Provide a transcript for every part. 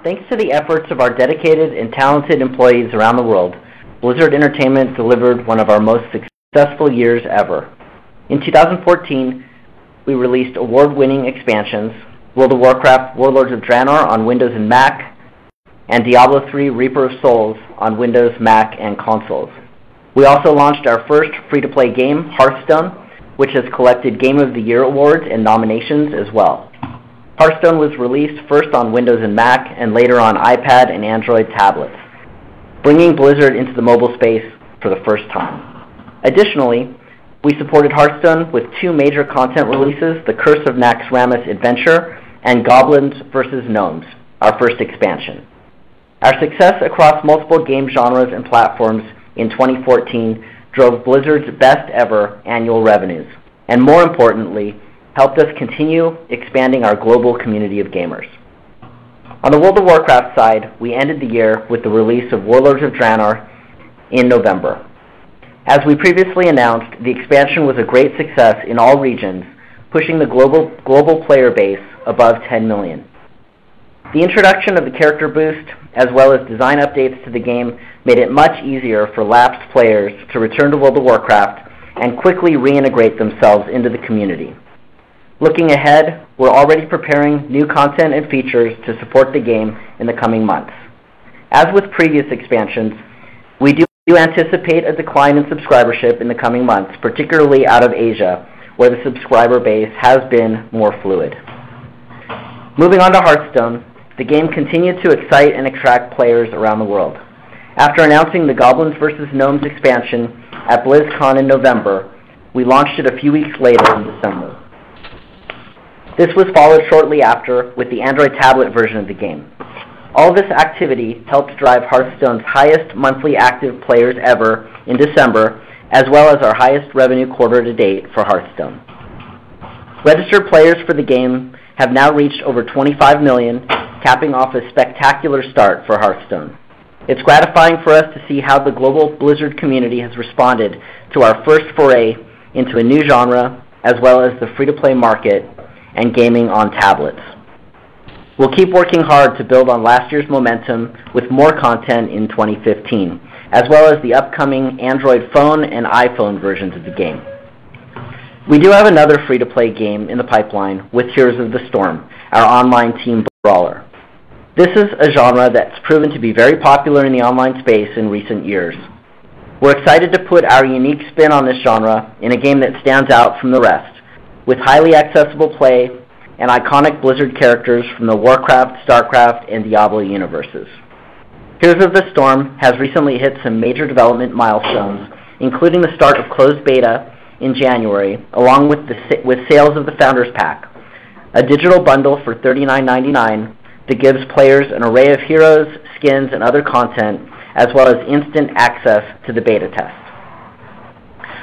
Thanks to the efforts of our dedicated and talented employees around the world, Blizzard Entertainment delivered one of our most successful years ever. In 2014, we released award-winning expansions, World of Warcraft Warlords of Draenor on Windows and Mac, and Diablo III Reaper of Souls on Windows, Mac, and consoles. We also launched our first free-to-play game, Hearthstone, which has collected Game of the Year awards and nominations as well. Hearthstone was released first on Windows and Mac and later on iPad and Android tablets, bringing Blizzard into the mobile space for the first time. Additionally, we supported Hearthstone with two major content releases, The Curse of Naxxramas Adventure and Goblins vs. Gnomes, our first expansion. Our success across multiple game genres and platforms in 2014 drove Blizzard's best ever annual revenues, and more importantly, helped us continue expanding our global community of gamers. On the World of Warcraft side, we ended the year with the release of Warlords of Draenor in November. As we previously announced, the expansion was a great success in all regions, pushing the global player base above 10 million. The introduction of the character boost, as well as design updates to the game, made it much easier for lapsed players to return to World of Warcraft and quickly reintegrate themselves into the community. Looking ahead, we're already preparing new content and features to support the game in the coming months. As with previous expansions, we do anticipate a decline in subscribership in the coming months, particularly out of Asia, where the subscriber base has been more fluid. Moving on to Hearthstone, the game continued to excite and attract players around the world. After announcing the Goblins vs. Gnomes expansion at BlizzCon in November, we launched it a few weeks later in December. This was followed shortly after with the Android tablet version of the game. All this activity helped drive Hearthstone's highest monthly active players ever in December, as well as our highest revenue quarter to date for Hearthstone. Registered players for the game have now reached over 25 million, capping off a spectacular start for Hearthstone. It's gratifying for us to see how the global Blizzard community has responded to our first foray into a new genre, as well as the free-to-play market and gaming on tablets. We'll keep working hard to build on last year's momentum with more content in 2015, as well as the upcoming Android phone and iPhone versions of the game. We do have another free-to-play game in the pipeline with Heroes of the Storm, our online team brawler. This is a genre that's proven to be very popular in the online space in recent years. We're excited to put our unique spin on this genre in a game that stands out from the rest, with highly accessible play and iconic Blizzard characters from the Warcraft, StarCraft, and Diablo universes. Heroes of the Storm has recently hit some major development milestones, including the start of closed beta in January, along with sales of the Founders Pack, a digital bundle for $39.99 that gives players an array of heroes, skins, and other content, as well as instant access to the beta test.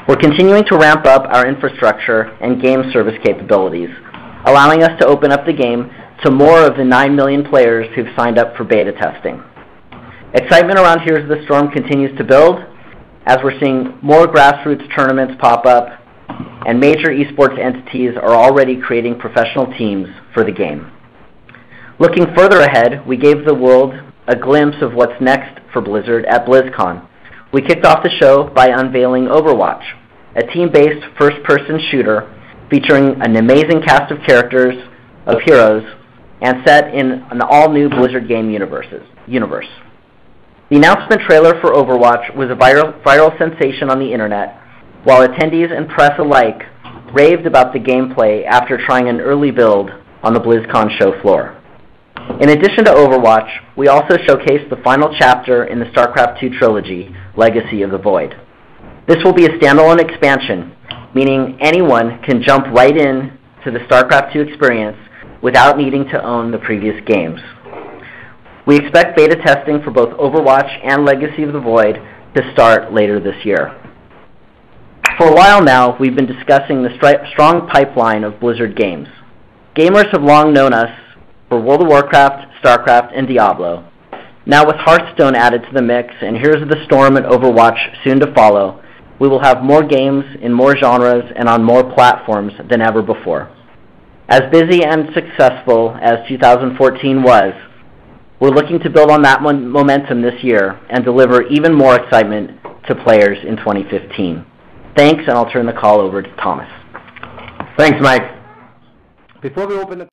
We're continuing to ramp up our infrastructure and game service capabilities, allowing us to open up the game to more of the 9 million players who've signed up for beta testing. Excitement around Heroes of the Storm continues to build, as we're seeing more grassroots tournaments pop up, and major esports entities are already creating professional teams for the game. Looking further ahead, we gave the world a glimpse of what's next for Blizzard at BlizzCon. We kicked off the show by unveiling Overwatch, a team-based first-person shooter featuring an amazing cast of characters, of heroes, and set in an all-new Blizzard game universe. The announcement trailer for Overwatch was a viral sensation on the internet, while attendees and press alike raved about the gameplay after trying an early build on the BlizzCon show floor. In addition to Overwatch, we also showcased the final chapter in the StarCraft II Trilogy, Legacy of the Void. This will be a standalone expansion, meaning anyone can jump right in to the StarCraft II experience without needing to own the previous games. We expect beta testing for both Overwatch and Legacy of the Void to start later this year. For a while now, we've been discussing the strong pipeline of Blizzard games. Gamers have long known us for World of Warcraft, StarCraft, and Diablo. Now with Hearthstone added to the mix and Heroes of the Storm and Overwatch soon to follow, we will have more games in more genres and on more platforms than ever before. As busy and successful as 2014 was, We're looking to build on that momentum this year and deliver even more excitement to players in 2015. Thanks, and I'll turn the call over to Thomas. Thanks, Mike. Before we open the